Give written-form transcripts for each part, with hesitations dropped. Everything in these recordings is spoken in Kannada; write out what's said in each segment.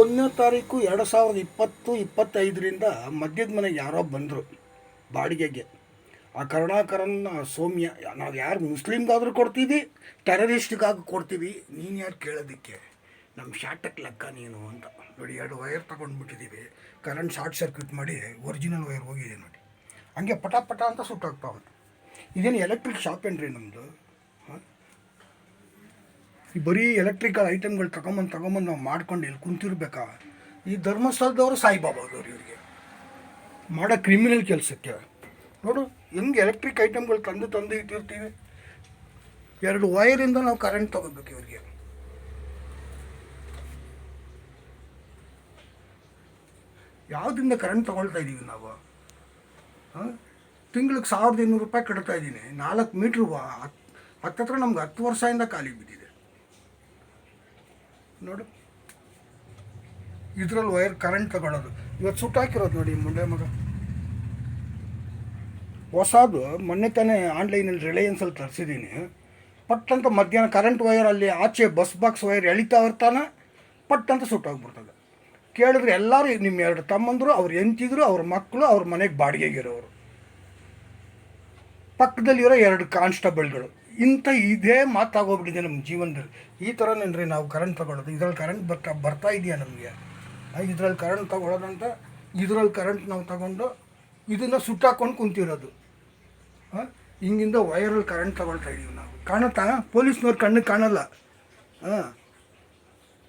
1ನೇ ತಾರೀಕು 2025ರಿಂದ ಮದ್ಯದ ಮನೆಗೆ ಯಾರೋ ಬಂದರು ಬಾಡಿಗೆಗೆ. ಆ ಕರುಣಾಕರನ್ ಸೌಮ್ಯ, ನಾವು ಯಾರು ಮುಸ್ಲಿಮ್ಗಾದ್ರೂ ಕೊಡ್ತೀವಿ, ಟೆರರಿಸ್ಟ್ಗಾಗಿ ಕೊಡ್ತೀವಿ, ನೀನು ಯಾರು ಕೇಳೋದಕ್ಕೆ, ನಮ್ಮ ಶಾಟಕ್ಕೆ ಲೆಕ್ಕ ನೀನು ಅಂತ. ನೋಡಿ, 2 ವೈರ್ ತೊಗೊಂಡ್ಬಿಟ್ಟಿದ್ದೀವಿ, ಕರೆಂಟ್ ಶಾರ್ಟ್ ಸರ್ಕ್ಯೂಟ್ ಮಾಡಿ ಒರಿಜಿನಲ್ ವೈರ್ ಹೋಗಿದೆ ನೋಡಿ, ಹಂಗೆ ಪಟ ಪಟ ಅಂತ ಸುಟ್ಟಾಗ್ತಾವೆ. ಇದೇನು ಎಲೆಕ್ಟ್ರಿಕ್ ಶಾಪ್ ಏನ್ರಿ ನಮ್ಮದು? ಈ ಬರೀ ಎಲೆಕ್ಟ್ರಿಕಲ್ ಐಟಮ್ಗಳು ತಗೊಂಬಂದು ನಾವು ಮಾಡ್ಕೊಂಡು ಇಲ್ಲಿ ಕುಂತಿರ್ಬೇಕಾ? ಈ ಧರ್ಮಸ್ಥಳದವರು ಸಾಯಿಬಾಬಾದವ್ರು ಇವರಿಗೆ ಮಾಡೋ ಕ್ರಿಮಿನಲ್ ಕೆಲಸಕ್ಕೆ. ನೋಡು ಹೆಂಗೆ ಎಲೆಕ್ಟ್ರಿಕ್ ಐಟಮ್ಗಳು ತಂದು ಇಟ್ಟಿರ್ತೀವಿ. 2 ವೈರಿಂದ ನಾವು ಕರೆಂಟ್ ತೊಗೋಬೇಕು ಇವ್ರಿಗೆ. ಯಾವುದರಿಂದ ಕರೆಂಟ್ ತೊಗೊಳ್ತಾ ಇದ್ದೀವಿ ನಾವು? ತಿಂಗಳಿಗೆ 1200 ರೂಪಾಯಿ ಕಟ್ತಾ ಇದ್ದೀನಿ. 4 ಮೀಟ್ರ್ ಹತ್ತತ್ರ ನಮ್ಗೆ 10 ವರ್ಷದಿಂದ ಖಾಲಿ ಬಿದ್ದಿದೆ ನೋಡು. ಇದ್ರಲ್ಲಿ ವೈರ್ ಕರೆಂಟ್ ತಗೊಳ್ಳೋದು ಇವತ್ತು ಸುಟ್ಟಾಕಿರೋದು ನೋಡಿ. ಮುಂಡೆ ಮಗ ಹೊಸದು ಮೊನ್ನೆ ತಾನೇ ಆನ್ಲೈನಲ್ಲಿ ರಿಲಯನ್ಸಲ್ಲಿ ತರಿಸಿದ್ದೀನಿ. ಪಟ್ಟಂತ ಮಧ್ಯಾಹ್ನ ಕರೆಂಟ್ ವೈರ್ ಅಲ್ಲಿ ಆಚೆ ಬಸ್ ಬಾಕ್ಸ್ ವೈರ್ ಎಳಿತಾ ಇರ್ತಾನೆ, ಪಟ್ಟಂತ ಸುಟ್ಟೋಗ್ಬಿಡ್ತದೆ. ಕೇಳಿದ್ರೆ ಎಲ್ಲರೂ ನಿಮ್ಮ 2 ತಮ್ಮಂದರು, ಅವ್ರು ಹೆಂಡ್ತಿದ್ರು, ಅವ್ರ ಮಕ್ಕಳು, ಅವ್ರ ಮನೆಗೆ ಬಾಡಿಗೆಗಿರೋರು, ಪಕ್ಕದಲ್ಲಿರೋ 2 ಕಾನ್ಸ್ಟೇಬಲ್ಗಳು. ಇದೇ ಮಾತಾಗೋಗ್ಬಿಟ್ಟಿದೆ ನಮ್ಮ ಜೀವನದಲ್ಲಿ. ಈ ಥರನೇನ್ರಿ ನಾವು ಕರೆಂಟ್ ತೊಗೊಳ್ಳೋದು? ಇದರಲ್ಲಿ ಕರೆಂಟ್ ಬರ್ತಾ ಇದೆಯಾ ನಮಗೆ? ಇದರಲ್ಲಿ ಕರೆಂಟ್ ತೊಗೊಳ್ಳೋದಂತ ಇದರಲ್ಲಿ ಕರೆಂಟ್ ನಾವು ತಗೊಂಡು ಇದನ್ನು ಸುಟ್ಟಾಕೊಂಡು ಕುಂತಿರೋದು. ಹಿಂಗಿಂದ ವೈರಲ್ಲಿ ಕರೆಂಟ್ ತೊಗೊಳ್ತಾ ಇದ್ದೀವಿ ನಾವು. ಕಾಣುತ್ತಾ? ಪೊಲೀಸ್ನವ್ರು ಕಣ್ಣಿಗೆ ಕಾಣಲ್ಲ.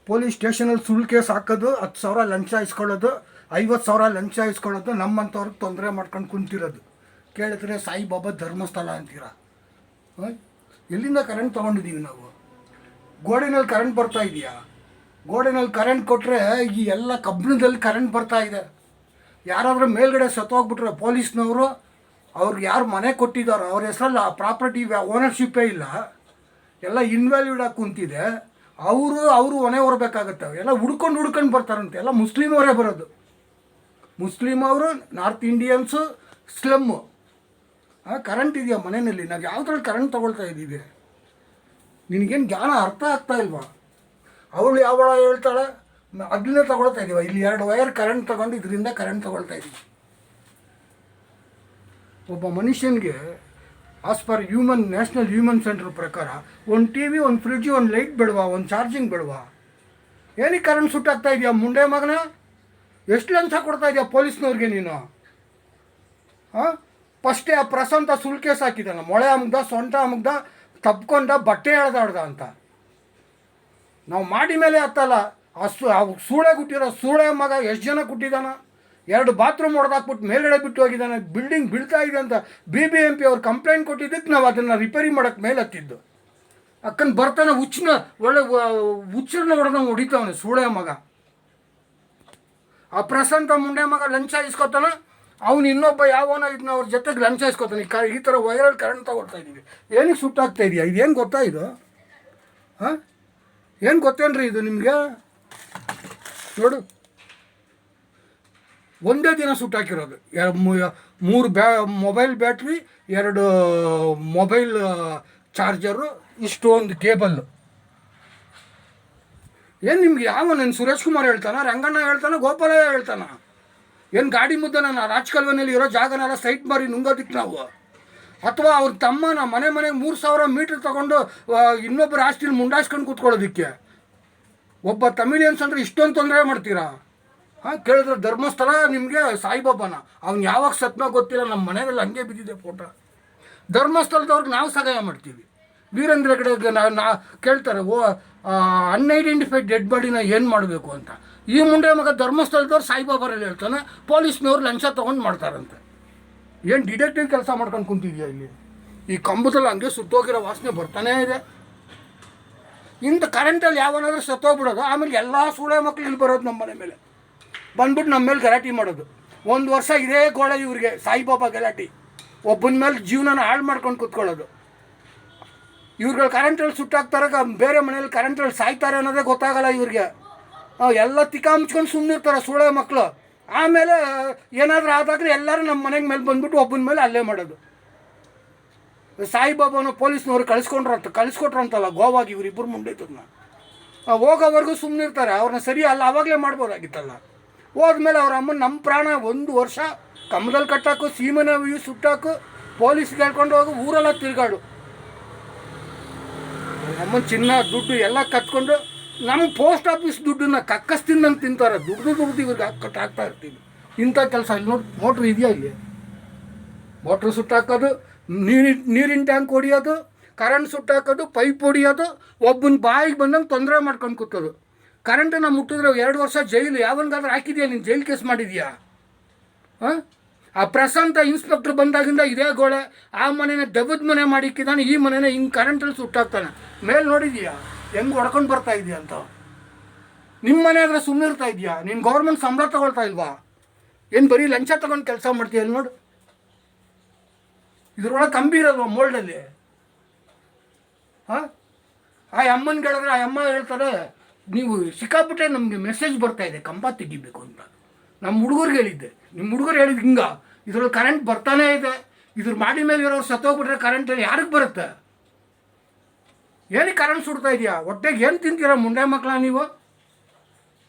ಪೊಲೀಸ್ ಸ್ಟೇಷನಲ್ಲಿ ಸುಳ್ಳು ಕೇಸ್ ಹಾಕೋದು, 10,000 ಲಂಚ ಇಸ್ಕೊಳ್ಳೋದು, 50,000 ಲಂಚ ಇಸ್ಕೊಳ್ಳೋದು, ನಮ್ಮಂಥವ್ರಿಗೆ ತೊಂದರೆ ಮಾಡ್ಕೊಂಡು ಕುಂತಿರೋದು. ಕೇಳಿದ್ರೆ ಸಾಯಿಬಾಬಾ ಧರ್ಮಸ್ಥಳ ಅಂತೀರ. ಎಲ್ಲಿಂದ ಕರೆಂಟ್ ತೊಗೊಂಡಿದ್ದೀವಿ ನಾವು? ಗೋಡೆನಲ್ಲಿ ಕರೆಂಟ್ ಬರ್ತಾ ಇದೆಯಾ? ಗೋಡೆನಲ್ಲಿ ಕರೆಂಟ್ ಕೊಟ್ಟರೆ ಈ ಎಲ್ಲ ಕಬ್ಬಿಣದಲ್ಲಿ ಕರೆಂಟ್ ಬರ್ತಾ ಇದೆ. ಯಾರಾದರೂ ಮೇಲ್ಗಡೆ ಸತ್ತೋಗ್ಬಿಟ್ರೆ ಪೊಲೀಸ್ನವರು, ಅವ್ರಿಗೆ ಯಾರು ಮನೆ ಕೊಟ್ಟಿದ್ದಾರೋ ಅವ್ರ ಹೆಸರಲ್ಲಿ ಆ ಪ್ರಾಪರ್ಟಿ ಓನರ್ಶಿಪ್ಪೇ ಇಲ್ಲ, ಎಲ್ಲ ಇನ್ವ್ಯಾಲ್ಯೂಡ್ ಆಗಿ ಕುಂತಿದೆ. ಅವರು ಹೊಣೆ ಹೊರಬೇಕಾಗತ್ತೆ. ಎಲ್ಲ ಹುಡ್ಕೊಂಡು ಬರ್ತಾರಂತೆ. ಎಲ್ಲ ಮುಸ್ಲಿಮವರೇ ಬರೋದು. ಮುಸ್ಲಿಮ್ ಅವರು, ನಾರ್ತ್ ಇಂಡಿಯನ್ಸು, ಸ್ಲಮ್ಮು. ಕರೆಂಟ್ ಇದೆಯಾ ಮನೆಯಲ್ಲಿ? ನಾವು ಯಾವುದ್ರಲ್ಲಿ ಕರೆಂಟ್ ತೊಗೊಳ್ತಾ ಇದ್ದೀವಿ? ನಿನಗೇನು ಜ್ಞಾನ ಅರ್ಥ ಆಗ್ತಾ ಇಲ್ವಾ? ಅವಳು ಯಾವಳ ಹೇಳ್ತಾಳೆ ಅದನ್ನೇ ತೊಗೊಳ್ತಾ ಇದ್ದೀವ. ಇಲ್ಲಿ 2 ವೈರ್ ಕರೆಂಟ್ ತೊಗೊಂಡು ಇದರಿಂದ ಕರೆಂಟ್ ತೊಗೊಳ್ತಾ ಇದ್ದೀವಿ. ಒಬ್ಬ ಮನುಷ್ಯನಿಗೆ as per national human centre ಪ್ರಕಾರ ಒಂದು ಟಿ ವಿ, ಒಂದು ಫ್ರಿಡ್ಜು, ಒಂದು ಲೈಟ್ ಬೇಡವಾ? ಒಂದು ಚಾರ್ಜಿಂಗ್ ಬೇಡವಾ? ಏನಕ್ಕೆ ಕರೆಂಟ್ ಸುಟ್ಟಾಗ್ತಾ ಇದೆಯಾ ಮುಂಡೆ ಮಗನ? ಎಷ್ಟು ಲಂಚ ಕೊಡ್ತಾ ಇದೆಯಾ ಪೊಲೀಸ್ನವ್ರಿಗೆ ನೀನು? ಫಸ್ಟೇ ಆ ಪ್ರಸಂತ ಸುಳ್ಳು ಕೇಸ್ ಹಾಕಿದ್ದಾನ. ಮೊಳೆ ಅಮಗ್ದ, ಸೊಂಟ ಅಮಗ್ದ, ತಪ್ಕೊಂಡ, ಬಟ್ಟೆ ಎಳ್ದಾಡ್ದ ಅಂತ. ನಾವು ಮಾಡಿ ಮೇಲೆ ಹತ್ತಲ್ಲ. ಆ ಸೂಳೆ ಗುಟ್ಟಿರೋ ಸೂಳೆ ಮಗ ಎಷ್ಟು ಜನ ಕುಟ್ಟಿದ್ದಾನ? 2 ಬಾತ್ರೂಮ್ ಹೊಡೆದಾಕ್ಬಿಟ್ಟು ಮೇಲ್ಗಡೆ ಬಿಟ್ಟು ಹೋಗಿದ್ದಾನೆ. ಬಿಲ್ಡಿಂಗ್ ಬೀಳ್ತಾ ಇದೆ ಅಂತ BBMP ಅವ್ರು ಕಂಪ್ಲೇಂಟ್ ಕೊಟ್ಟಿದ್ದಕ್ಕೆ ನಾವು ಅದನ್ನು ರಿಪೇರಿ ಮಾಡೋಕ್ಕೆ ಮೇಲೆ ಹತ್ತಿದ್ದು. ಅಕ್ಕನ ಬರ್ತಾನೆ ಹುಚ್ಚರನ್ನ ಹೊಡೆದಂಗೆ ಹೊಡಿತಾವನೆ ಸೂಳೆ ಮಗ. ಆ ಪ್ರಸಂತ ಮುಂಡೆ ಮಗ ಲಂಚ ಇಸ್ಕೊತಾನೆ. ಅವನು ಇನ್ನೊಬ್ಬ ಯಾವನ ಇದನ್ನ ಅವ್ರ ಜೊತೆಗೆ ಲಂಚ ಇಸ್ಕೊತಾನೆ. ಈ ಥರ ವೈರಲ್ ಕರೆಂಟ್ ತಗೊಳ್ತಾ ಇದ್ದೀವಿ. ಏನಕ್ಕೆ ಸುಟ್ಟಾಗ್ತಾ ಇದೆಯಾ? ಇದೇನು ಗೊತ್ತಾ ಇದು? ಏನು ಗೊತ್ತೇನ್ರಿ ಇದು ನಿಮಗೆ? ನೋಡು, ಒಂದೇ ದಿನ ಸುಟ್ಟಾಕಿರೋದು. 3 ಮೊಬೈಲ್ ಬ್ಯಾಟ್ರಿ, 2 ಮೊಬೈಲ್ ಚಾರ್ಜರು, ಇಷ್ಟೊಂದು ಕೇಬಲ್ಲು. ಏನು ನಿಮ್ಗೆ ನನ್ನ ಸುರೇಶ್ ಕುಮಾರ್ ಹೇಳ್ತಾನ, ರಂಗಣ್ಣ ಹೇಳ್ತಾನ, ಗೋಪಾಲಯ್ಯ ಹೇಳ್ತಾನ? ಏನು ಗಾಡಿ ಮುದ್ದೆ ನಾನು ರಾಜಕಾಲುವೆನಲ್ಲಿ ಇರೋ ಜಾಗನೆಲ್ಲ ಸೈಟ್ ಮಾರಿ ನುಂಗೋದಿಕ್ಕೆ ನಾವು? ಅಥವಾ ಅವ್ರ ತಮ್ಮನ ಮನೆಗೆ 3,000 ಮೀಟ್ರ್ ತೊಗೊಂಡು ಇನ್ನೊಬ್ಬರು ಆಸ್ತಿಲಿ ಮುಂಡಾಯಿಸ್ಕೊಂಡು ಕೂತ್ಕೊಳ್ಳೋದಕ್ಕೆ? ಒಬ್ಬ ತಮಿಳಿಯನ್ಸ್ ಅಂದರೆ ಇಷ್ಟೊಂದು ತೊಂದರೆ ಮಾಡ್ತೀರಾ? ಕೇಳಿದ್ರೆ ಧರ್ಮಸ್ಥಳ ನಿಮಗೆ ಸಾಯಿಬಾಬಾನ. ಅವ್ನು ಯಾವಾಗ ಸತ್ನೋ ಗೊತ್ತಿಲ್ಲ. ನಮ್ಮ ಮನೆಯಲ್ಲಿ ಹಂಗೆ ಬಿದ್ದಿದೆ ಫೋಟೋ. ಧರ್ಮಸ್ಥಳದವ್ರಿಗೆ ನಾವು ಸಹಾಯ ಮಾಡ್ತೀವಿ. ವೀರೇಂದ್ರ ಹೆಗ್ಗಡೆಗೆ ನಾ ಕೇಳ್ತಾರೆ, ಅನ್ಐಡೆಂಟಿಫೈಡ್ ಡೆಡ್ ಬಾಡಿನ ಏನು ಮಾಡಬೇಕು ಅಂತ. ಈ ಮುಂಡೆ ಮಗ ಧರ್ಮಸ್ಥಳದವ್ರು ಸಾಯಿಬಾಬಾರಲ್ಲಿ ಹೇಳ್ತಾನೆ, ಪೊಲೀಸ್ನವ್ರು ಲಂಚ ತೊಗೊಂಡು ಮಾಡ್ತಾರಂತೆ. ಏನು ಡಿಟೆಕ್ಟಿವ್ ಕೆಲಸ ಮಾಡ್ಕೊಂಡು ಕುಂತಿದ್ಯಾ ಇಲ್ಲಿ? ಈ ಕಂಬದಲ್ಲಿ ಹಂಗೆ ಸುತ್ತೋಗಿರೋ ವಾಸನೆ ಬರ್ತಾನೇ ಇದೆ. ಇಂಥ ಕರೆಂಟಲ್ಲಿ ಯಾವನಾದ್ರೂ ಸತ್ತೋಗ್ಬಿಡೋದು, ಆಮೇಲೆ ಎಲ್ಲ ಸೂಳೆ ಮಕ್ಳು ಇಲ್ಲಿ ಬರೋದು ನಮ್ಮ ಮನೆ ಮೇಲೆ ಬಂದ್ಬಿಟ್ಟು ನಮ್ಮ ಮೇಲೆ ಗಲಾಟೆ ಮಾಡೋದು. 1 ವರ್ಷ ಇದೇ ಗೋಳೆ ಇವ್ರಿಗೆ ಸಾಯಿಬಾಬಾ ಗಲಾಟೆ. ಒಬ್ಬನ ಮೇಲೆ ಜೀವನನ ಹಾಳು ಮಾಡ್ಕೊಂಡು ಕೂತ್ಕೊಳ್ಳೋದು. ಇವ್ರುಗಳು ಕರೆಂಟಲ್ಲಿ ಸುಟ್ಟಾಕ್ತಾರೆ, ಬೇರೆ ಮನೇಲಿ ಕರೆಂಟಲ್ಲಿ ಸಾಯ್ತಾರೆ ಅನ್ನೋದೇ ಗೊತ್ತಾಗಲ್ಲ ಇವ್ರಿಗೆ. ಎಲ್ಲ ತಿಕ್ಕ ಮುಚ್ಕೊಂಡು ಸುಮ್ಮನಿರ್ತಾರೆ ಸೂಳೆ ಮಕ್ಕಳು. ಆಮೇಲೆ ಏನಾದರೂ ಆದಾಗಲೇ ಎಲ್ಲರೂ ನಮ್ಮ ಮನೆಗೆ ಮೇಲೆ ಬಂದ್ಬಿಟ್ಟು ಒಬ್ಬನ ಮೇಲೆ ಅಲ್ಲೇ ಮಾಡೋದು. ಸಾಯಿಬಾಬಾನ ಪೊಲೀಸ್ನವ್ರು ಕಳಿಸ್ಕೊಟ್ರಂತಲ್ಲ ಗೋವಾಗಿ ಇವರಿಬ್ಬರು ಮುಂಡೈತದನ್ನ. ಹೋಗೋವರೆಗೂ ಸುಮ್ಮನೆ ಇರ್ತಾರೆ. ಅವ್ರನ್ನ ಸರಿ ಅಲ್ಲ ಆವಾಗಲೇ ಮಾಡ್ಬೋದಾಗಿತ್ತಲ್ಲ. ಹೋದ್ಮೇಲೆ ಅವ್ರ ಅಮ್ಮನ ನಮ್ಮ ಪ್ರಾಣ 1 ವರ್ಷ ಕಮ್ಮದಲ್ಲಿ ಕಟ್ಟಾಕು, ಸೀಮೆನ ಸುಟ್ಟಾಕು, ಪೊಲೀಸ್ಗೆ ಹೇಳ್ಕೊಂಡು ಹೋಗು, ಊರೆಲ್ಲ ತಿರುಗಾಡು. ಅಮ್ಮನ ಚಿನ್ನ ದುಡ್ಡು ಎಲ್ಲ ಕತ್ಕೊಂಡು ನಮ್ಮ ಪೋಸ್ಟ್ ಆಫೀಸ್ ದುಡ್ಡನ್ನ ಕಕ್ಕಸ್ತಿಂದಂಗೆ ತಿಂತಾರೆ. ದುಡ್ಡು ಇವ್ರಿಗೆ ಹಾಕ್ತಾ ಇರ್ತೀವಿ. ಇಂಥ ಕೆಲಸ ಇಲ್ಲಿ ನೋಡಿ, ಮೋಟ್ರ್ ಇದೆಯಾ ಇಲ್ಲಿ, ಮೋಟ್ರ್ ಸುಟ್ಟಾಕೋದು, ನೀರಿನ ಟ್ಯಾಂಕ್ ಹೊಡಿಯೋದು, ಕರೆಂಟ್ ಸುಟ್ಟಾಕೋದು, ಪೈಪ್ ಹೊಡಿಯೋದು, ಒಬ್ಬನ ಬಾಯಿಗೆ ಬಂದಂಗೆ ತೊಂದರೆ ಮಾಡ್ಕೊಂಡು ಕೂತೋದು. ಕರೆಂಟನ್ನು ಮುಟ್ಟಿದ್ರೆ 2 ವರ್ಷ ಜೈಲು. ಯಾವನ್ಗಾದ್ರೂ ಹಾಕಿದ್ಯಾ ನೀನು? ಜೈಲು ಕೇಸ್ ಮಾಡಿದ್ಯಾ? ಹಾಂ, ಆ ಪ್ರಶಾಂತ ಇನ್ಸ್ಪೆಕ್ಟ್ರ್ ಬಂದಾಗಿಂದ ಇದೇ ಗೋಳೆ. ಆ ಮನೆನ ದೆವ್ವದ ಮನೆ ಮಾಡಿಕ್ಕಿದ್ದಾನೆ, ಈ ಮನೆನ ಹಿಂಗೆ ಕರೆಂಟಲ್ಲಿ ಸುಟ್ಟಾಕ್ತಾನೆ. ಮೇಲೆ ನೋಡಿದ್ಯಾ ಹೆಂಗೆ ಹೊಡ್ಕೊಂಡು ಬರ್ತಾ ಇದೆಯಾ ಅಂತ? ನಿಮ್ಮ ಮನೆ ಆದರೆ ಸುಮ್ಮನೆ ಇರ್ತಾ ಇದೆಯಾ? ನೀನು ಗೌರ್ಮೆಂಟ್ ಸಂಬಳ ತೊಗೊಳ್ತಾ ಇಲ್ವಾ? ಏನು ಬರೀ ಲಂಚ ತೊಗೊಂಡು ಕೆಲಸ ಮಾಡ್ತೀಯ? ಅಲ್ಲಿ ನೋಡು, ಇದ್ರೊಳಗೆ ಕಂಬಿ ಇರೋದು ಮೋಲ್ಡಲ್ಲಿ. ಹಾಂ, ಆ ಅಮ್ಮನಿಗೆ ಹೇಳಿದ್ರೆ ಆ ಅಮ್ಮ ಹೇಳ್ತಾರೆ, ನೀವು ಸಿಕ್ಕಾಬಿಟ್ಟೆ ನಮಗೆ ಮೆಸೇಜ್ ಬರ್ತಾ ಇದೆ ಕಂಬ ತೆಗಿಬೇಕು ಅಂತ. ನಮ್ಮ ಹುಡುಗರಿಗೆ ಹೇಳಿದ್ದೆ, ನಿಮ್ಮ ಹುಡುಗರು ಹೇಳಿದ್ದು ಹಿಂಗೆ, ಇದ್ರಲ್ಲಿ ಕರೆಂಟ್ ಬರ್ತಾನೇ ಇದೆ, ಇದ್ರ ಮಾಡಿ ಮೇಲೆ ಇರೋರು ಸತ್ತೋಗ್ಬಿಟ್ರೆ ಕರೆಂಟಲ್ಲಿ ಯಾರಿಗೆ ಬರುತ್ತೆ? ಏನಕ್ಕೆ ಕರೆಂಟ್ ಸುಡ್ತಾ ಇದೆಯಾ? ಹೊಟ್ಟೆಗೆ ಏನು ತಿಂತೀರಾ ಮುಂಡೆ ಮಕ್ಕಳ ನೀವು?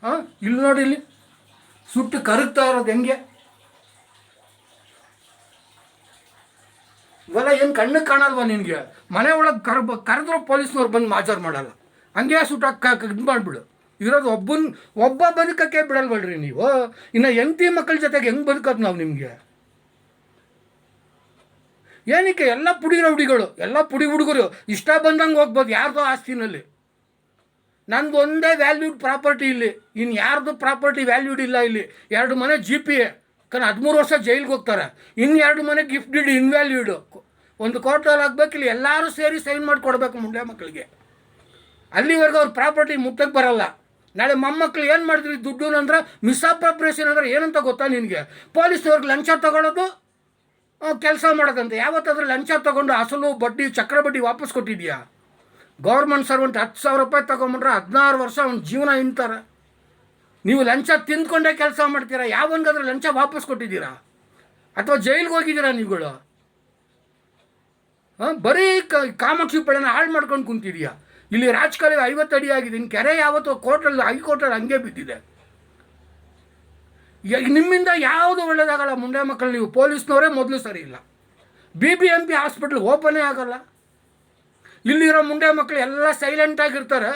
ಹಾಂ, ಇಲ್ಲಿ ನೋಡಿ, ಇಲ್ಲಿ ಸುಟ್ಟು ಕರಗ್ತಾ ಇರೋದು ಹೆಂಗೆ? ಇವೆಲ್ಲ ಏನು ಕಣ್ಣಿಗೆ ಕಾಣಲ್ವ ನಿನಗೆ? ಮನೆ ಒಳಗೆ ಕರೆದ್ರೂ ಪೊಲೀಸ್ನವ್ರು ಬಂದು ಮಾಜಾರು ಮಾಡಲ್ಲ. ಹಂಗೆ ಸುಟ್ಟಾಕ ಇದು ಮಾಡಿಬಿಡು. ಇರೋದು ಒಬ್ಬ ಬದುಕಕ್ಕೆ ಬಿಡಲ್ವಲ್ರಿ ನೀವು. ಇನ್ನು ಹೆಂಡತಿ ಮಕ್ಕಳ ಜೊತೆಗೆ ಹೆಂಗೆ ಬದುಕೋದು ನಾವು ನಿಮಗೆ? ಏನಕ್ಕೆ ಎಲ್ಲ ಪುಡಿ ರೌಡಿಗಳು, ಎಲ್ಲ ಪುಡಿ ಹುಡುಗರು ಇಷ್ಟ ಬಂದಂಗೆ ಹೋಗ್ಬೋದು ಯಾರ್ದೋ ಆಸ್ತಿನಲ್ಲಿ. ನಂದು ಒಂದೇ ವ್ಯಾಲ್ಯೂಡ್ ಪ್ರಾಪರ್ಟಿ ಇಲ್ಲಿ, ಇನ್ನು ಯಾರ್ದು ಪ್ರಾಪರ್ಟಿ ವ್ಯಾಲ್ಯೂಡ್ ಇಲ್ಲ ಇಲ್ಲಿ. 2 ಮನೆ GPA, കാരണം 13 ವರ್ಷ ಜೈಲಿಗೆ ಹೋಗ್ತಾರೆ. ಇನ್ನು 2 ಮನೆ ಗಿಫ್ಟ್ ಡೀಡ್ ಇನ್ವ್ಯಾಲ್ಯೂಡು. 1 ಕೋರ್ಟಲ್ಲಿ ಆಗಬೇಕು, ಇಲ್ಲಿ ಎಲ್ಲರೂ ಸೇರಿ ಸೈನ್ ಮಾಡಿ ಕೊಡಬೇಕು ಮುಂಡೆ ಮಕ್ಕಳಿಗೆ. ಅಲ್ಲಿವರೆಗೂ ಅವ್ರ ಪ್ರಾಪರ್ಟಿ ಮುಟ್ಟಕ್ಕೆ ಬರಲ್ಲ. ನಾಳೆ ಮೊಮ್ಮಕ್ಕಳು ಏನು ಮಾಡಿದ್ರಿ ದುಡ್ಡು ಅಂದ್ರೆ ಮಿಸ್ಅಪ್ರೋಪ್ರಿಯೇಷನ್ ಅಂದರೆ ಏನಂತ ಗೊತ್ತಾ ನಿನಗೆ? ಪೊಲೀಸ್ನವ್ರಿಗೆ ಲಂಚ ತೊಗೊಳೋದು, ಕೆಲಸ ಮಾಡೋದಂತೆ. ಯಾವತ್ತಾದ್ರೂ ಲಂಚ ತೊಗೊಂಡು ಅಸಲು ಬಡ್ಡಿ ಚಕ್ರಬಡ್ಡಿ ವಾಪಸ್ ಕೊಟ್ಟಿದ್ಯಾ? ಗೌರ್ಮೆಂಟ್ ಸರ್ವೆಂಟ್ 10,000 ರೂಪಾಯಿ ತೊಗೊಂಬಿಟ್ರೆ 16 ವರ್ಷ ಅವ್ನ ಜೀವನ ಹಿಂತಾರೆ. ನೀವು ಲಂಚ ತಿಂದ್ಕೊಂಡೇ ಕೆಲಸ ಮಾಡ್ತೀರಾ? ಯಾವನ್ಗಾದ್ರೂ ಲಂಚ ವಾಪಸ್ ಕೊಟ್ಟಿದ್ದೀರಾ? ಅಥವಾ ಜೈಲಿಗೆ ಹೋಗಿದ್ದೀರಾ ನೀವುಗಳು? ಬರೀ ಕಾಮಾಕ್ಷಿ ಪಳೆನ ಹಾಳು ಮಾಡ್ಕೊಂಡು ಕುಂತಿದೀಯಾ. ಇಲ್ಲಿ ರಾಜಕಾಲುವೆ 50 ಅಡಿ ಆಗಿದೆ. ಇನ್ನು ಕೆರೆ ಯಾವತ್ತೋ ಕೋರ್ಟಲ್ಲಿ ಹೈಕೋರ್ಟಲ್ಲಿ ಹಂಗೆ ಬಿದ್ದಿದೆ. ನಿಮ್ಮಿಂದ ಯಾವುದು ಒಳ್ಳೇದಾಗಲ್ಲ ಮುಂಡೆ ಮಕ್ಕಳು. ನೀವು ಪೊಲೀಸ್ನವರೇ ಮೊದಲು ಸರಿ ಇಲ್ಲ. BBMP ಹಾಸ್ಪಿಟ್ಲ್ ಓಪನೇ ಆಗಲ್ಲ. ಇಲ್ಲಿರೋ ಮುಂಡೆ ಮಕ್ಕಳು ಎಲ್ಲ ಸೈಲೆಂಟಾಗಿರ್ತಾರೆ.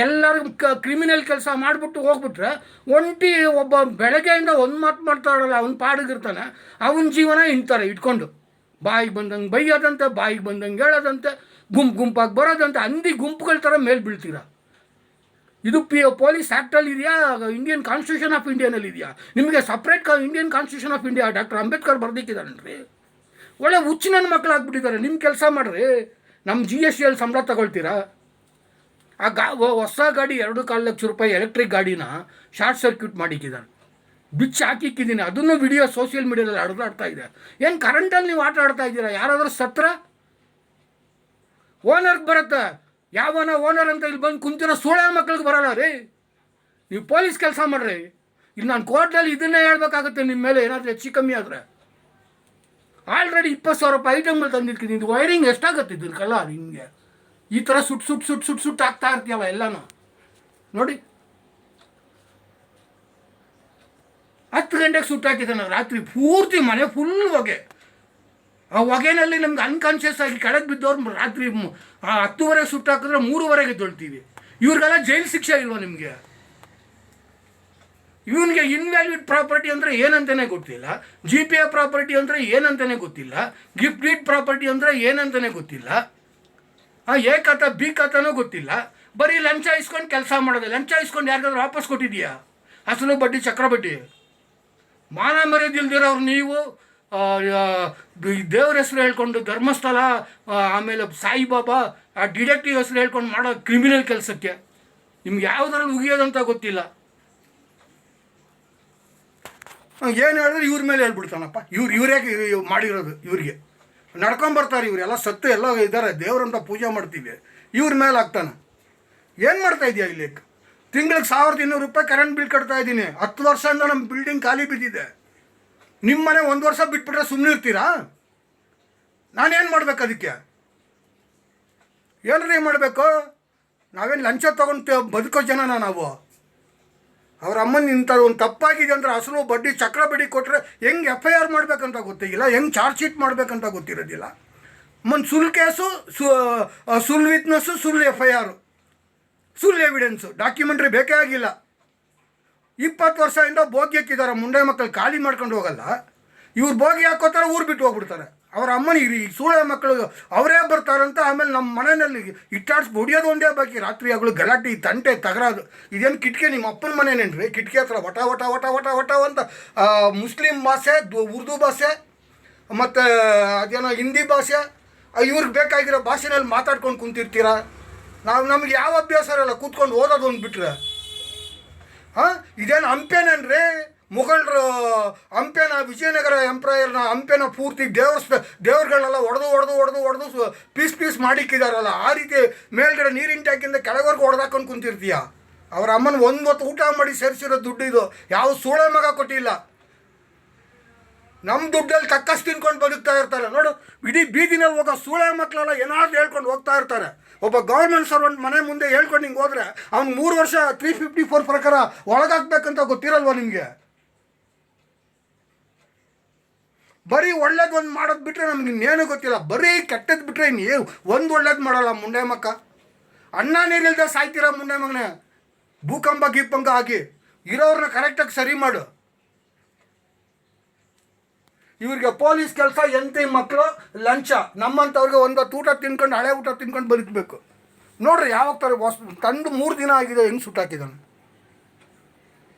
ಎಲ್ಲರೂ ಕ್ರಿಮಿನಲ್ ಕೆಲಸ ಮಾಡಿಬಿಟ್ಟು ಹೋಗ್ಬಿಟ್ರೆ ಒಂಟಿ ಒಬ್ಬ ಬೆಳಗ್ಗೆಯಿಂದ ಒಂದು ಮಾತು ಮಾಡ್ತಾರಲ್ಲ, ಅವ್ನ ಪಾಡಿಗಿರ್ತಾನೆ, ಅವನ ಜೀವನ ಇಂತಾರೆ ಇಟ್ಕೊಂಡು. ಬಾಯಿಗೆ ಬಂದಂಗೆ ಬೈಯೋದಂತೆ, ಬಾಯಿಗೆ ಬಂದಂಗೆ ಹೇಳೋದಂತೆ, ಗುಂಪಾಗಿ ಬರೋದಂತೆ, ಹಂದಿ ಗುಂಪುಗಳ ಥರ ಮೇಲೆ ಬೀಳ್ತೀರ. ಇದು ಪೊಲೀಸ್ ಆ್ಯಕ್ಟಲ್ಲಿ ಇದೆಯಾ? ಇಂಡಿಯನ್ ಕಾನ್ಸ್ಟಿಟ್ಯೂಷನ್ ಆಫ್ ಇಂಡಿಯಾನಲ್ಲಿ ಇದೆಯಾ? ನಿಮಗೆ separate Indian constitution of India doctor Ambedkar ಬರ್ದಿಕ್ಕಿದ್ದಾರನ್ರಿ. ಒಳ್ಳೆ ಹುಚ್ಚು ನನ್ನ ಮಕ್ಕಳು ಆಗ್ಬಿಟ್ಟಿದ್ದಾರೆ. ನಿಮ್ಮ ಕೆಲಸ ಮಾಡಿರಿ, ನಮ್ಮ GSTಯಲ್ಲಿ ಸಂಬಳ ತಗೊಳ್ತೀರಾ? ಹೊಸ ಗಾಡಿ 2.25 ಲಕ್ಷ ರೂಪಾಯಿ ಎಲೆಕ್ಟ್ರಿಕ್ ಗಾಡಿನ ಶಾರ್ಟ್ ಸರ್ಕ್ಯೂಟ್ ಮಾಡಿಕ್ಕಿದ್ದಾರೆ, ಬಿಚ್ಚಿ ಹಾಕಿಕ್ಕಿದ್ದೀನಿ. ಅದನ್ನು ವಿಡಿಯೋ ಸೋಷಿಯಲ್ ಮೀಡಿಯಾದಲ್ಲಿ ಹರಿದಾಡ್ತಾ ಇದೆ. ಏನು ಕರೆಂಟಲ್ಲಿ ನೀವು ಆಟ ಆಡ್ತಾ ಇದ್ದೀರಾ? ಯಾರಾದರೂ ಸತ್ರ ಓನರ್ಗೆ ಬರುತ್ತೆ. ಯಾವನ ಓನರ್ ಅಂತ ಇಲ್ಲಿ ಬಂದು ಕುಂತಿರೋ ಸೋಳೆ ಮಕ್ಳಿಗೆ ಬರೋಲ್ಲ ರೀ. ನೀವು ಪೊಲೀಸ್ ಕೆಲಸ ಮಾಡಿರಿ. ಇಲ್ಲಿ ನಾನು ಕೋರ್ಟಲ್ಲಿ ಇದನ್ನೇ ಹೇಳ್ಬೇಕಾಗುತ್ತೆ, ನಿಮ್ಮ ಮೇಲೆ ಏನಾದರೂ ಹೆಚ್ಚು ಕಮ್ಮಿ ಆದರೆ. ಆಲ್ರೆಡಿ 20,000 ರೂಪಾಯಿ ಐಟಮ್ಗಳು ತಂದಿರ್ತೀನಿ. ಇದು ವೈರಿಂಗ್ ಎಷ್ಟಾಗುತ್ತೆ ಇದಕ್ಕಲ್ಲ ನಿಮಗೆ? ಈ ಥರ ಸುಟ್ಟು ಆಗ್ತಾ ಇರ್ತೀಯಲ್ಲ ಎಲ್ಲನೂ. ನೋಡಿ, 10 ಗಂಟೆಗೆ ಸುಟ್ಟಾಕಿದ್ದಾನೆ ರಾತ್ರಿ ಪೂರ್ತಿ, ಮನೆ ಫುಲ್ ಹೊಗೆ. ಆ ಹೊಗೆನಲ್ಲಿ ನಮ್ಗೆ ಅನ್ಕಾನ್ಷಿಯಸ್ ಆಗಿ ಕೆಳಗೆ ಬಿದ್ದವ್ರು ರಾತ್ರಿ 10ವರೆಗೆ ಸುಟ್ಟಾಕಿದ್ರೆ 3ವರೆಗೆ ತೊಳ್ತೀವಿ. ಇವ್ರಿಗೆಲ್ಲ ಜೈಲು ಶಿಕ್ಷೆ ಇಲ್ವಾ ನಿಮಗೆ? ಇವನಿಗೆ ಇನ್ವ್ಯಾಲ್ಯೂಡ್ ಪ್ರಾಪರ್ಟಿ ಅಂದರೆ ಏನಂತಲೇ ಗೊತ್ತಿಲ್ಲ, GPA ಪ್ರಾಪರ್ಟಿ ಅಂದರೆ ಏನಂತಲೇ ಗೊತ್ತಿಲ್ಲ, ಗಿಫ್ಟ್ ಡೀಡ್ ಪ್ರಾಪರ್ಟಿ ಅಂದರೆ ಏನಂತಲೇ ಗೊತ್ತಿಲ್ಲ, A ಖಾತಾ B ಖಾತಾನೂ ಗೊತ್ತಿಲ್ಲ. ಬರೀ ಲಂಚ ಇಸ್ಕೊಂಡು ಕೆಲಸ ಮಾಡೋದು. ಲಂಚ ಇಸ್ಕೊಂಡು ಯಾರಿಗಾದ್ರೂ ವಾಪಸ್ ಕೊಟ್ಟಿದೆಯಾ? ಅಸಲು ಬಡ್ಡಿ ಚಕ್ರಬಡ್ಡಿ. ಮಾನ ಮರ್ಯಾದಿಲ್ದಿರೋರು ನೀವು ದೇವ್ರ ಹೆಸರು ಹೇಳ್ಕೊಂಡು ಧರ್ಮಸ್ಥಳ, ಆಮೇಲೆ ಸಾಯಿಬಾಬಾ, ಆ ಡಿಟೆಕ್ಟಿವ್ ಹೆಸರು ಹೇಳ್ಕೊಂಡು ಮಾಡೋ ಕ್ರಿಮಿನಲ್ ಕೆಲಸಕ್ಕೆ ನಿಮ್ಗೆ ಯಾವುದ್ರಲ್ಲಿ ಉಗಿಯೋದಂತ ಗೊತ್ತಿಲ್ಲ. ಏನು ಹೇಳಿದ್ರೆ ಇವ್ರ ಮೇಲೆ ಹೇಳ್ಬಿಡ್ತಾನಪ್ಪ. ಇವರೇ ಮಾಡಿರೋದು. ಇವ್ರಿಗೆ ನಡ್ಕೊಂಬರ್ತಾರೆ. ಇವರೆಲ್ಲ ಸತ್ತು ಎಲ್ಲ ಇದ್ದಾರೆ, ದೇವ್ರಂತ ಪೂಜೆ ಮಾಡ್ತೀವಿ, ಇವ್ರ ಮೇಲೆ ಆಗ್ತಾನೆ. ಏನು ಮಾಡ್ತಾ ಇದೆಯಾ ಇಲ್ಲಿ? ತಿಂಗಳಿಗೆ 1,200 ರೂಪಾಯಿ ಕರೆಂಟ್ ಬಿಲ್ ಕಟ್ತಾ ಇದ್ದೀನಿ. 10 ವರ್ಷದಿಂದ ನಮ್ಮ ಬಿಲ್ಡಿಂಗ್ ಖಾಲಿ ಬಿದ್ದಿದೆ. ನಿಮ್ಮ ಮನೆ 1 ವರ್ಷ ಬಿಟ್ಬಿಟ್ರೆ ಸುಮ್ಮನೆ ಇರ್ತೀರಾ? ನಾನೇನು ಮಾಡ್ಬೇಕು ಅದಕ್ಕೆ? ಏನ್ರಿ ಮಾಡಬೇಕು? ನಾವೇನು ಲಂಚ ತೊಗೊಂಡು ಬದುಕೋ ಜನನ ನಾವು? ಅವ್ರ ಅಮ್ಮನ ಇಂಥ ಒಂದು ತಪ್ಪಾಗಿದೆ ಅಂದರೆ ಅಸಲು ಬಡ್ಡಿ ಚಕ್ರ ಬಡ್ಡಿ ಕೊಟ್ಟರೆ ಹೆಂಗೆ FIR ಮಾಡಬೇಕಂತ ಗೊತ್ತಿಲ್ಲ, ಹೆಂಗೆ ಚಾರ್ಜ್ ಶೀಟ್ ಮಾಡಬೇಕಂತ ಗೊತ್ತಿರೋದಿಲ್ಲ. ಸುಳ್ಳು ಕೇಸು, ಸುಳ್ಳು ವಿಟ್ನೆಸ್ಸು, ಸುಳ್ಳು FIR, ಸುಳ್ಳು ಎವಿಡೆನ್ಸು, ಡಾಕ್ಯುಮೆಂಟ್ರಿ ಬೇಕೇ ಆಗಿಲ್ಲ. 20 ವರ್ಷದಿಂದ ಬೋಗಿ ಹಾಕಿದ್ದಾರೆ. ಮುಂಡೆ ಮಕ್ಕಳು ಖಾಲಿ ಮಾಡ್ಕೊಂಡು ಹೋಗಲ್ಲ, ಇವ್ರು ಬೋಗಿ ಹಾಕೋತಾರೆ, ಊರು ಬಿಟ್ಟು ಹೋಗ್ಬಿಡ್ತಾರೆ. ಅವ್ರ ಅಮ್ಮನ ಈ ಸೂಳೆ ಮಕ್ಕಳು ಅವರೇ ಬರ್ತಾರಂತ. ಆಮೇಲೆ ನಮ್ಮ ಮನೆಯಲ್ಲಿ ಇಟ್ಟಾಡ್ಸಿ ಹೊಡಿಯೋದು ಒಂದೇ ಬಾಕಿ. ರಾತ್ರಿ ಆಗಲು ಗಲಾಟೆ, ತಂಟೆ, ತಗರಾದು. ಇದೇನು ಕಿಟಕಿ ನಿಮ್ಮ ಅಪ್ಪನ ಮನೇನೇನ್ರಿ? ಕಿಟಕಿ ಹತ್ರ ವಟ ವಟ ವಟ ವಟ ವಟ ಅಂತ ಮುಸ್ಲಿಂ ಭಾಷೆ, ಉರ್ದು ಭಾಷೆ, ಮತ್ತು ಅದೇನೋ ಹಿಂದಿ ಭಾಷೆ, ಇವ್ರಿಗೆ ಬೇಕಾಗಿರೋ ಭಾಷೆನಲ್ಲಿ ಮಾತಾಡ್ಕೊಂಡು ಕುಂತಿರ್ತೀರ. ನಮ್ಗೆ ಯಾವ ಅಭ್ಯಾಸ ಇರಲ್ಲ ಕೂತ್ಕೊಂಡು ಓದೋದು ಒಂದು ಬಿಟ್ರೆ. ಇದೇನು ಹಂಪೇನೇನ್ರಿ? ಮುಘಲರು ಹಂಪೇನ, ವಿಜಯನಗರ ಎಂಪ್ರಯರ್ನ ಹಂಪೇನ ಪೂರ್ತಿ ದೇವ್ರುಗಳನ್ನೆಲ್ಲ ಹೊಡೆದು ಪೀಸ್ ಮಾಡಿಕ್ಕಿದಾರಲ್ಲ. ಆ ರೀತಿ ಮೇಲ್ಗಡೆ ನೀರಿನ ಟ್ಯಾಂಕಿಂದ ಕೆಳವರೆಗೂ ಹೊಡೆದಾಕೊಂಡು ಕುಂತಿರ್ತೀಯ. ಅವ್ರ ಅಮ್ಮನ ಒಂದು ಹೊತ್ತು ಊಟ ಮಾಡಿ ಸೇರಿಸಿರೋ ದುಡ್ಡು ಇದು. ಯಾವ ಸೂಳೆ ಮಗ ಕೊಟ್ಟಿಲ್ಲ. ನಮ್ಮ ದುಡ್ಡಲ್ಲಿ ಕಕ್ಕಸ್ ತಿನ್ಕೊಂಡು ಬದುಕ್ತಾ ಇರ್ತಾರೆ ನೋಡು. ಇಡೀ ಬೀದಿನಲ್ಲಿ ಹೋಗೋ ಸೂಳೆ ಮಕ್ಕಳೆಲ್ಲ ಏನಾದರೂ ಹೇಳ್ಕೊಂಡು ಹೋಗ್ತಾ ಇರ್ತಾರೆ. ಒಬ್ಬ ಗೌರ್ಮೆಂಟ್ ಸರ್ವೆಂಟ್ ಮನೆ ಮುಂದೆ ಹೇಳ್ಕೊಂಡು ಹಿಂಗೆ ಹೋದರೆ ಅವ್ನು 3 ವರ್ಷ 354 ಪ್ರಕಾರ ಒಳಗಾಕ್ಬೇಕಂತ ಗೊತ್ತಿರಲ್ವ ನಿಮಗೆ? ಬರೀ ಒಳ್ಳೇದು ಒಂದು ಮಾಡೋದು ಬಿಟ್ಟರೆ ನಮ್ಗೆ ಇನ್ನೇನು ಗೊತ್ತಿಲ್ಲ. ಬರೀ ಕೆಟ್ಟದ್ದು ಬಿಟ್ಟರೆ ಇನ್ನೇನು ಒಂದು ಒಳ್ಳೇದು ಮಾಡಲ್ಲ ಮುಂಡೆ ಮಕ್ಕ. ಅನ್ನ ನೀರಿಲ್ದೆ ಸಾಯ್ತೀರ ಮುಂಡೆ ಮಗನೇ. ಭೂಕಂಪ ಗೀಪಂಕ ಹಾಕಿ ಇರೋರನ್ನ ಕರೆಕ್ಟಾಗಿ ಸರಿ ಮಾಡು. ಇವ್ರಿಗೆ ಪೊಲೀಸ್ ಕೆಲಸ, ಎಂತಿ ಮಕ್ಕಳು ಲಂಚ. ನಮ್ಮಂಥವ್ರಿಗೆ ಒಂದು ಊಟ ತಿನ್ಕೊಂಡು, ಹಳೆ ಊಟ ತಿನ್ಕೊಂಡು ಬದುಕಬೇಕು. ನೋಡ್ರಿ ಯಾವಾಗ ಥರ ತಂದು 3 ದಿನ ಆಗಿದೆ, ಹೆಂಗೆ ಸುಟ್ಟಾಕಿದ್ದಾನೆ.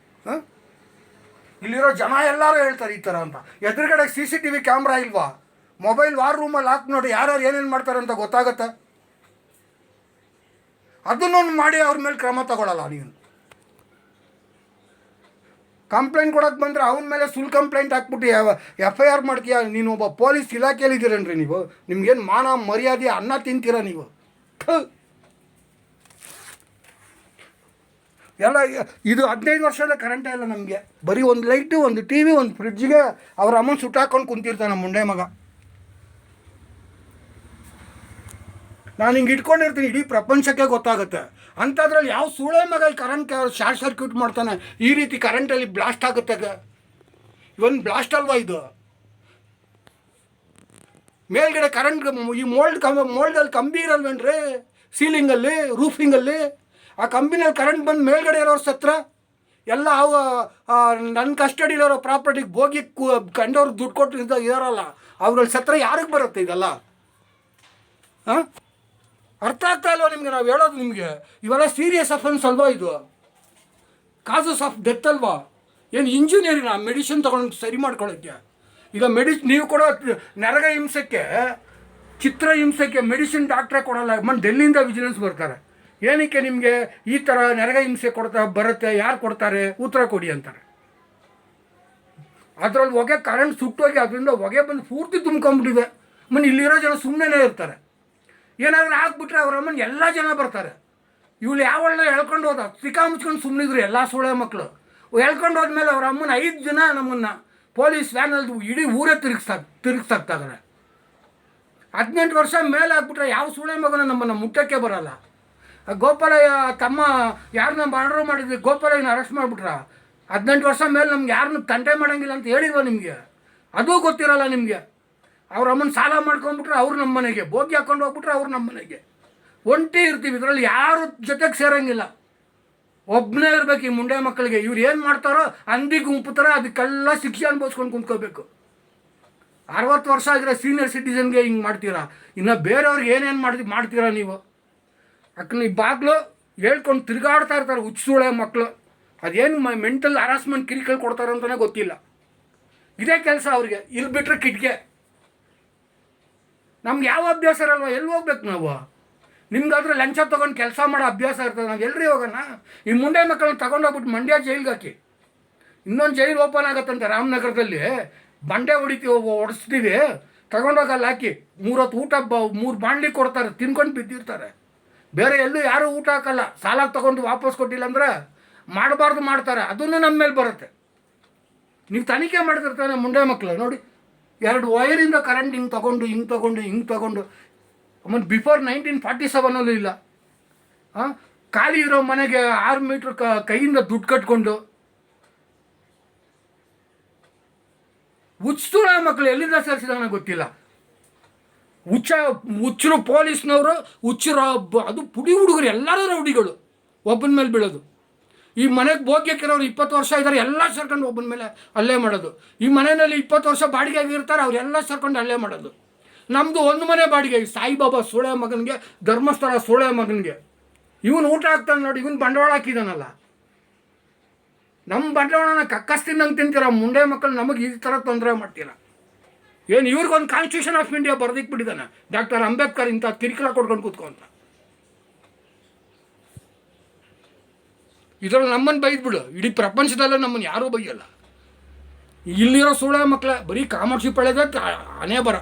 ಇಲ್ಲಿರೋ ಜನ ಎಲ್ಲರೂ ಹೇಳ್ತಾರೆ ಈ ಥರ ಅಂತ. ಎದುರುಗಡೆ CCTV ಕ್ಯಾಮ್ರಾ ಇಲ್ವಾ? ಮೊಬೈಲ್ ವಾರ್ ರೂಮಲ್ಲಿ ಹಾಕಿ ನೋಡಿ ಯಾರು ಏನೇನು ಮಾಡ್ತಾರೆ ಅಂತ ಗೊತ್ತಾಗತ್ತೆ. ಅದನ್ನೊಂದು ಮಾಡಿ ಅವ್ರ ಮೇಲೆ ಕ್ರಮ ತಗೊಳ್ಳಲ್ಲ ನೀವು. ಕಂಪ್ಲೇಂಟ್ ಕೊಡೋಕ್ಕೆ ಬಂದರೆ ಅವನ ಮೇಲೆ ಸುಳ್ಳು ಕಂಪ್ಲೇಂಟ್ ಹಾಕ್ಬಿಟ್ಟು FIR ಮಾಡ್ತೀಯ. ನೀನು ಒಬ್ಬ ಪೊಲೀಸ್ ಇಲಾಖೆಯಲ್ಲಿದ್ದೀರೇನ್ರಿ ನೀವು? ನಿಮ್ಗೇನು ಮಾನ ಮರ್ಯಾದೆ, ಅನ್ನ ತಿಂತೀರ ನೀವು? ಎಲ್ಲ ಇದು 15 ವರ್ಷದ ಕರೆಂಟೇ ಇಲ್ಲ ನಮಗೆ. ಬರೀ ಒಂದು ಲೈಟು, ಒಂದು TV, ಒಂದು ಫ್ರಿಡ್ಜಿಗೆ ಅವ್ರ ಅಮ್ಮನ ಸುಟ್ಟಾಕೊಂಡು ಕುಂತಿರ್ತಾನೆ ಮುಂಡೆ ಮಗ. ನಾನು ಹಿಂಗೆ ಇಟ್ಕೊಂಡಿರ್ತೀನಿ, ಇಡೀ ಪ್ರಪಂಚಕ್ಕೆ ಗೊತ್ತಾಗುತ್ತೆ. ಅಂಥದ್ರಲ್ಲಿ ಯಾವ ಸೂಳೆ ಮಗ ಈ ಕರೆಂಟ್ ಶಾರ್ಟ್ ಸರ್ಕ್ಯೂಟ್ ಮಾಡ್ತಾನೆ? ಈ ರೀತಿ ಕರೆಂಟಲ್ಲಿ ಬ್ಲಾಸ್ಟ್ ಆಗುತ್ತೆ. ಇವನ್ ಬ್ಲಾಸ್ಟ್ ಅಲ್ವಾ ಇದು? ಮೇಲ್ಗಡೆ ಕರೆಂಟ್ ಈ ಮೋಲ್ಡಲ್ಲಿ ಕಂಬಿ ಇರಲ್ವೇನ್ರಿ? ಸೀಲಿಂಗಲ್ಲಿ, ರೂಫಿಂಗಲ್ಲಿ ಆ ಕಂಬಿನಲ್ಲಿ ಕರೆಂಟ್ ಬಂದು ಮೇಲ್ಗಡೆ ಇರೋರು ಸತ್ರ ಎಲ್ಲ ಅವು ನನ್ನ ಕಸ್ಟಡಿಲಿರೋ ಪ್ರಾಪರ್ಟಿಗೆ ಬೋಗಿ ಕಂಡವ್ರಿಗೆ ದುಡ್ಡು ಕೊಟ್ಟು ಇದಾರಲ್ಲ, ಅವ್ಗಳ ಸತ್ರ ಯಾರಿಗೆ ಬರುತ್ತೆ ಇದೆಲ್ಲ? ಅರ್ಥ ಆಗ್ತಾ ಇಲ್ವ ನಿಮಗೆ ನಾವು ಹೇಳೋದು? ನಿಮಗೆ ಇವೆಲ್ಲ ಸೀರಿಯಸ್ ಅಫೆನ್ಸ್ ಅಲ್ವಾ ಇದು? ಕಾಸಸ್ ಆಫ್ ಡೆತ್ ಅಲ್ವಾ? ಏನು ಇಂಜಿನಿಯರಿಂಗ್ ಮೆಡಿಸಿನ್ ತೊಗೊಂಡು ಸರಿ ಮಾಡ್ಕೊಳ್ಳೋಕ್ಕೆ? ಈಗ ನೀವು ಕೊಡೋ ನರಗ ಹಿಂಸೆಗೆ, ಚಿತ್ರ ಹಿಂಸೆಗೆ ಮೆಡಿಸಿನ್ ಡಾಕ್ಟ್ರೇ ಕೊಡೋಲ್ಲ. ಡೆಲ್ಲಿಯಿಂದ ವಿಜಿಲೆನ್ಸ್ ಬರ್ತಾರೆ. ಏನಕ್ಕೆ ನಿಮಗೆ ಈ ಥರ ನರಗ ಹಿಂಸೆ ಬರುತ್ತೆ? ಯಾರು ಕೊಡ್ತಾರೆ? ಉತ್ತರ ಕೊಡಿ ಅಂತಾರೆ. ಅದರಲ್ಲಿ ಹೊಗೆ ಕರೆಂಟ್ ಸುಟ್ಟೋಗಿ ಅದರಿಂದ ಹೊಗೆ ಬಂದು ಪೂರ್ತಿ ತುಂಬ್ಕೊಂಬಿಟ್ಟಿದೆ. ಇಲ್ಲಿರೋ ಜನ ಸುಮ್ಮನೆ ಇರ್ತಾರೆ. ಏನಾದರೂ ಹಾಕ್ಬಿಟ್ರೆ ಅವ್ರ ಅಮ್ಮನ ಎಲ್ಲ ಜನ ಬರ್ತಾರೆ. ಇವಳು ಯಾವಳ್ಳ ಹೇಳ್ಕೊಂಡು ಹೋದ ಸಿಕ್ಕಾ ಮುಚ್ಕೊಂಡು ಸುಮ್ಮನಿದ್ರು ಎಲ್ಲ ಸೂಳೆ ಮಕ್ಕಳು. ಹೇಳ್ಕೊಂಡು ಹೋದ್ಮೇಲೆ ಅವ್ರ ಅಮ್ಮನ 5 ಜನ ನಮ್ಮನ್ನು ಪೊಲೀಸ್ ವ್ಯಾನಲ್ಲಿ ಇಡೀ ಊರೇ ತಿರುಗಿಸ್ತಾಗ್ತಾರೆ. 18 ವರ್ಷ ಮೇಲೆ ಹಾಕ್ಬಿಟ್ರೆ ಯಾವ ಸೂಳೆ ಮಗನ ನಮ್ಮನ್ನು ಮುಟ್ಟಕ್ಕೆ ಬರೋಲ್ಲ. ಗೋಪಾಲಯ್ಯ ತಮ್ಮ ಯಾರನ್ನ ಮರ್ಡರ್ ಮಾಡಿದ್ವಿ, ಗೋಪಾಲಯ್ಯನ ಅರೆಸ್ಟ್ ಮಾಡಿಬಿಟ್ರ. 18 ವರ್ಷ ಮೇಲೆ ನಮ್ಗೆ ಯಾರನ್ನೂ ತಂಟೆ ಮಾಡೋಂಗಿಲ್ಲ ಅಂತ ಹೇಳಿಲ್ವ ನಿಮಗೆ? ಅದೂ ಗೊತ್ತಿರೋಲ್ಲ ನಿಮಗೆ. ಅವ್ರ ಅಮ್ಮನ ಸಾಲ ಮಾಡ್ಕೊಂಡ್ಬಿಟ್ರೆ ಅವ್ರು ನಮ್ಮ ಮನೆಗೆ, ಬೋಗಿ ಹಾಕ್ಕೊಂಡು ಹೋಗ್ಬಿಟ್ರೆ ಅವ್ರು ನಮ್ಮ ಮನೆಗೆ. ಒಂಟಿ ಇರ್ತೀವಿ, ಇದರಲ್ಲಿ ಯಾರು ಜೊತೆಗೆ ಸೇರೋಂಗಿಲ್ಲ. ಒಬ್ಬನೇ ಇರಬೇಕು ಈ ಮುಂಡೆ ಮಕ್ಕಳಿಗೆ. ಇವ್ರು ಏನು ಮಾಡ್ತಾರೋ ಅಂದಿ ಗುಂಪು ಥರ ಅದಕ್ಕೆಲ್ಲ ಶಿಕ್ಷೆ ಅನುಭವಿಸ್ಕೊಂಡು ಕುಂತ್ಕೋಬೇಕು. 60 ವರ್ಷ ಆಗಿರೋ ಸೀನಿಯರ್ ಸಿಟಿಸನ್ಗೆ ಹಿಂಗೆ ಮಾಡ್ತೀರಾ, ಇನ್ನು ಬೇರೆಯವ್ರಿಗೆ ಏನೇನು ಮಾಡ್ತೀರಾ ನೀವು? ಅಕ್ಕನ ಈ ಬಾಗ್ಲು ಹೇಳ್ಕೊಂಡು ತಿರುಗಾಡ್ತಾ ಇರ್ತಾರೆ ಹುಚ್ಚುಳೆ ಮಕ್ಕಳು. ಅದೇನು ಮೆಂಟಲ್ ಹರಾಸ್ಮೆಂಟ್ ಕಿರಿಕಲ್ ಕೊಡ್ತಾರೆ ಅಂತಲೇ ಗೊತ್ತಿಲ್ಲ. ಇದೇ ಕೆಲಸ ಅವ್ರಿಗೆ. ಇಲ್ಲಿ ಬಿಟ್ಟರೆ ಕಿಟಕೆ. ನಮ್ಗೆ ಯಾವ ಅಭ್ಯಾಸ ಇರಲ್ವ? ಎಲ್ಲಿ ಹೋಗ್ಬೇಕು ನಾವು? ನಿಮ್ಗಾದ್ರೆ ಲಂಚ ತೊಗೊಂಡು ಕೆಲಸ ಮಾಡೋ ಅಭ್ಯಾಸ ಇರ್ತದೆ. ನಾವು ಎಲ್ರಿ ಹೋಗೋಣ? ಈ ಮುಂಡೆ ಮಕ್ಕಳನ್ನ ತಗೊಂಡೋಗ್ಬಿಟ್ಟು ಮಂಡ್ಯ ಜೈಲ್ಗೆ ಹಾಕಿ. ಇನ್ನೊಂದು ಜೈಲು ಓಪನ್ ಆಗುತ್ತಂತೆ ರಾಮನಗರದಲ್ಲಿ. ಬಂಡೆ ಹೊಡಿಸ್ತೀವಿ, ತಗೊಂಡೋಗಲ್ಲಿ ಹಾಕಿ 3 ಹೊತ್ತು ಊಟ 3 ಬಾಣಲಿ ಕೊಡ್ತಾರೆ, ತಿನ್ಕೊಂಡು ಬಿದ್ದಿರ್ತಾರೆ. ಬೇರೆ ಎಲ್ಲೂ ಯಾರೂ ಊಟ ಹಾಕಲ್ಲ. ಸಾಲ ತೊಗೊಂಡು ವಾಪಸ್ ಕೊಟ್ಟಿಲ್ಲ ಅಂದ್ರೆ ಮಾಡಬಾರ್ದು ಮಾಡ್ತಾರೆ. ಅದನ್ನು ನಮ್ಮ ಮೇಲೆ ಬರುತ್ತೆ. ನೀವು ತನಿಖೆ ಮಾಡ್ತಿರ್ತಾನೆ ಮುಂಡೆ ಮಕ್ಕಳು ನೋಡಿ. 2 ವೈರಿಂದ ಕರೆಂಟ್ ಹಿಂಗೆ ತಗೊಂಡು ಆಮೇಲೆ ಬಿಫೋರ್ 1947 ಇಲ್ಲ. ಖಾಲಿ ಇರೋ ಮನೆಗೆ 6 ಮೀಟ್ರ್ ಕೈಯಿಂದ ದುಡ್ಡು ಕಟ್ಕೊಂಡು ಹುಚ್ಚುಳ ಮಕ್ಕಳು ಎಲ್ಲಿಂದ ಸೇರಿಸಿದಾನ ಗೊತ್ತಿಲ್ಲ. ಹುಚ್ಚರು ಪೊಲೀಸ್ನವರು, ಹುಚ್ಚರು ಅದು ಪುಡಿ ಹುಡುಗರು ಎಲ್ಲರೂ ರೌಡಿಗಳು ಒಬ್ಬನ ಮೇಲೆ ಬೀಳೋದು. ಈ ಮನೆಗೆ ಭೋಗ್ಯಕ್ಕಿರೋರು 20 ವರ್ಷ ಇದ್ದಾರೆ, ಎಲ್ಲ ಸೇರ್ಕೊಂಡು ಒಬ್ಬನ ಮೇಲೆ ಹಲ್ಲೆ ಮಾಡೋದು. ಈ ಮನೆಯಲ್ಲಿ 20 ವರ್ಷ ಬಾಡಿಗೆಗೆ ಇರ್ತಾರೆ, ಅವರೆಲ್ಲ ಸೇರ್ಕೊಂಡು ಹಲ್ಲೆ ಮಾಡೋದು. ನಮ್ಮದು ಒಂದು ಮನೆ ಬಾಡಿಗೆ, ಸಾಯಿಬಾಬಾ ಸೋಳೆ ಮಗನಿಗೆ, ಧರ್ಮಸ್ಥಳ ಸೋಳೆ ಮಗನಿಗೆ ಇವನು ಊಟ ಹಾಕ್ತಾನೆ ನೋಡಿ, ಇವನು ಬಂಡವಾಳ ಹಾಕಿದಾನಲ್ಲ. ನಮ್ಮ ಬಂಡವಾಳನ ಕಕ್ಕಸ್ ತಿನ್ನಂಗೆ ತಿಂತೀರ ಮುಂಡೆ ಮಕ್ಕಳು, ನಮಗೆ ಈ ಥರ ತೊಂದರೆ ಮಾಡ್ತೀರ. ಏನು ಇವ್ರಿಗೊಂದು ಕಾನ್ಸ್ಟಿಟ್ಯೂಷನ್ ಆಫ್ ಇಂಡಿಯಾ ಬರೆದಿಟ್ಬಿಟ್ಟಿದ್ದಾನೆ ಡಾಕ್ಟರ್ ಅಂಬೇಡ್ಕರ್, ಇಂಥ ಕಿರಿಕಿಲ ಕೊಡ್ಕೊಂಡು ಕೂತ್ಕೊಂತ. ಇದರಲ್ಲಿ ನಮ್ಮನ್ನು ಬೈದ್ಬಿಡು, ಇಡೀ ಪ್ರಪಂಚದಲ್ಲೇ ನಮ್ಮನ್ನು ಯಾರೂ ಬೈಯಲ್ಲ. ಇಲ್ಲಿರೋ ಸೋಳೆ ಮಕ್ಕಳ ಬರೀ ಕಾಮರ್ಷಿ ಪಳೆದ ಹಣೆ ಬರ.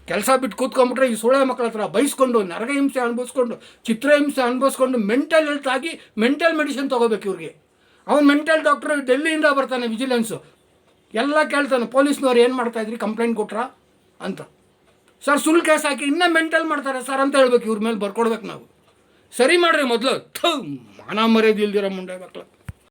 ಕೆಲಸ ಬಿಟ್ಟು ಕೂತ್ಕೊಂಡ್ಬಿಟ್ರೆ ಈ ಸೋಳೆ ಮಕ್ಕಳ ಹತ್ರ ಬೈಸ್ಕೊಂಡು, ನರಕ ಹಿಂಸೆ ಅನುಭವಿಸ್ಕೊಂಡು, ಚಿತ್ರಹಿಂಸೆ ಅನುಭವಿಸ್ಕೊಂಡು, ಮೆಂಟಲ್ ಹೆಲ್ತ್ ಆಗಿ ಮೆಂಟಲ್ ಮೆಡಿಸಿನ್ ತೊಗೋಬೇಕು ಇವ್ರಿಗೆ. ಅವ್ನು ಮೆಂಟಲ್ ಡಾಕ್ಟ್ರು ಡೆಲ್ಲಿಯಿಂದ ಬರ್ತಾನೆ, ವಿಜಿಲೆನ್ಸು ಎಲ್ಲ ಕೇಳ್ತಾನೆ, ಪೊಲೀಸ್ನವ್ರು ಏನು ಮಾಡ್ತಾಯಿದ್ರಿ, ಕಂಪ್ಲೇಂಟ್ ಕೊಟ್ರಾ ಅಂತ. ಸರ್ ಸುಳ್ಳು ಕೇಸ್ ಹಾಕಿ ಇನ್ನೂ ಮೆಂಟಲ್ ಮಾಡ್ತಾರೆ ಸರ್ ಅಂತ ಹೇಳ್ಬೇಕು, ಇವ್ರ ಮೇಲೆ ಬರ್ಕೊಡ್ಬೇಕು ನಾವು. ಸರಿ ಮಾಡ್ರಿ ಮೊದಲು. ಮಾನ ಮರ್ಯಾದೆ ಇಲ್ದಿರೋ ಮುಂಡೆ ಮಕ್ಕಳು.